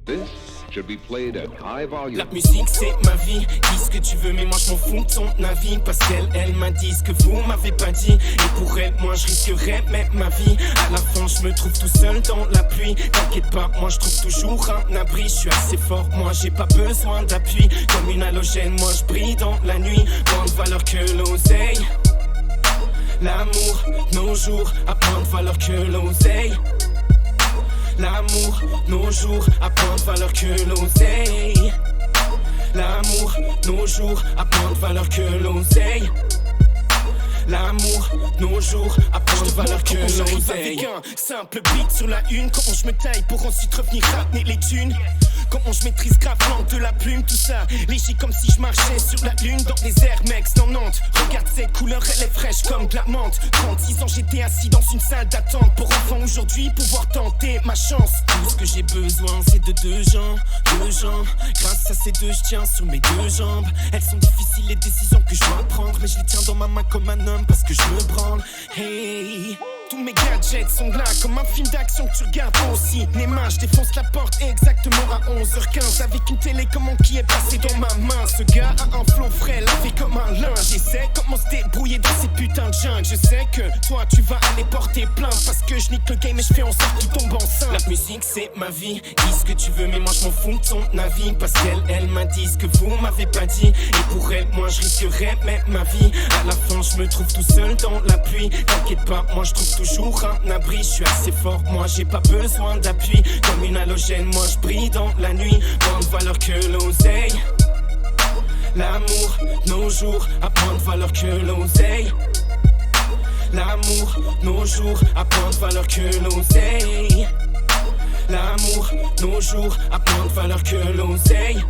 This should be played at high volume. La musique c'est ma vie, dis ce que tu veux mais moi je m'en fous de ton avis. Parce qu'elle m'a dit ce que vous m'avez pas dit. Et pour elle moi je risquerais même ma vie. À la fin je me trouve tout seul dans la pluie. T'inquiète pas, moi je trouve toujours un abri. Je suis assez fort, moi j'ai pas besoin d'appui. Comme une halogène, moi je brille dans la nuit. Moins de valeur que l'oseille. L'amour, nos jours, a moins de valeur que l'oseille. L'amour, nos jours, a moins de valeur que l'oseille. L'amour, nos jours, a moins de valeur que l'oseille. L'amour, nos jours, a moins de valeur que l'oseille. Avec un simple beat sur la une, comment je me taille pour ensuite revenir ramener les thunes. Comment je maîtrise grave l'angle de la plume, tout ça léger comme si je marchais sur la lune. Dans les Air Max dans Nantes, regarde cette couleur, elle est fraîche comme de la menthe. 36 ans j'étais assis dans une salle d'attente pour enfin aujourd'hui pouvoir tenter ma chance. Tout ce que j'ai besoin c'est de deux jambes. Grâce à ces deux je tiens sur mes deux jambes. Elles sont difficiles les décisions que je dois prendre, mais je les tiens dans ma main comme un homme parce que je me branle. Hey, tous mes gadgets sont là comme un film d'action que tu regardes aussi. Les mains, je défonce la porte exactement à 11h15 avec une télécommande qui est passée dans ma main. Ce gars a un flow frais, lavé comme un linge. Et sait comment se débrouiller dans ces putains de jungles. Je sais que toi tu vas aller porter plainte parce que je nique le game et je fais en sorte qu'il tombe enceinte. La musique c'est ma vie, dis ce que tu veux mais moi je m'en fous de ton avis. Parce qu'elle m'a dit ce que vous m'avez pas dit. Et pour elle moi je risquerais même ma vie. À la fin je me trouve tout seul dans la pluie. T'inquiète pas, moi je trouve toujours un abri, je suis assez fort, moi j'ai pas besoin d'appui. Comme une halogène, moi je brille dans la nuit. Moins de valeur que l'oseille. L'amour, nos jours, a moins de valeur que l'oseille. L'amour, nos jours, a moins de valeur que l'oseille. L'amour, nos jours, a moins de valeur que l'oseille.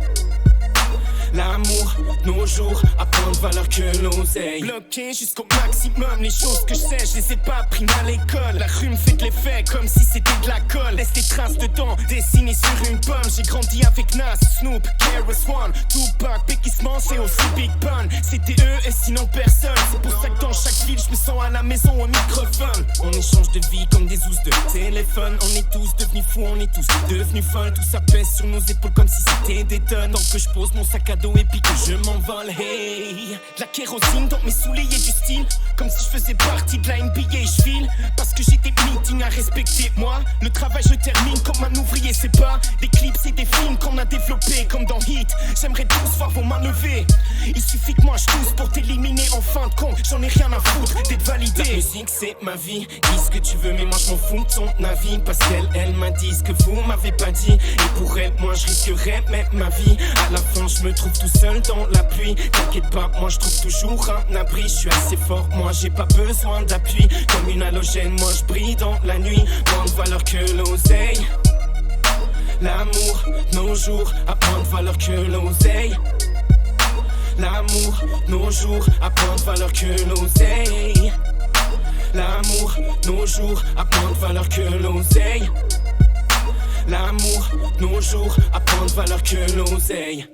L'amour, nos jours, a moins de valeur que l'oseille. Bloqué jusqu'au maximum, les choses que je sais, je les ai pas appris à l'école. La rue me fait de l'effet comme si c'était de la colle. Laisse des traces de temps dessinées sur une pomme. J'ai grandi avec Nas, Snoop, KRS-One, Tupac, Biggie Smalls et aussi Big Pun. C'était eux et sinon personne. C'est pour ça que dans chaque ville, je me sens à la maison au microphone. On échange de vie comme des ousses de téléphone. On est tous devenus fous, on est tous devenus folles. Tout ça pèse sur nos épaules comme si c'était des tonnes. Tant que je pose mon sac à dos et puis que je m'envole, hey. De la kérosine dans mes souliers du style, comme si je faisais partie de la NBA. Je file parce que j'ai des meetings à respecter. Moi, le travail je termine comme un ouvrier. C'est pas des clips, c'est des films qu'on a développés comme dans Hit. J'aimerais tous voir vos mains levées. Il suffit que moi je tousse pour t'éliminer en fin de compte. J'en ai rien à foutre d'être validé. La musique c'est ma vie, dis ce que tu veux mais moi je m'en fous de ton avis. Parce qu'elle m'a dit ce que vous m'avez pas dit. Et pour elle moi je risquerais même ma vie. À la fin je me trouve tout seul dans la pluie. T'inquiète pas, moi je trouve toujours un abri. Je suis assez fort, moi j'ai pas besoin d'appui. Comme une halogène, moi je brille dans la nuit. Moins de valeur que l'oseille. L'amour, nos jours, a moins de valeur que l'oseille. L'amour, nos jours, a moins de valeur que l'oseille. L'amour, nos jours, a moins de valeur que l'oseille. L'amour, nos jours, a moins de valeur que l'oseille.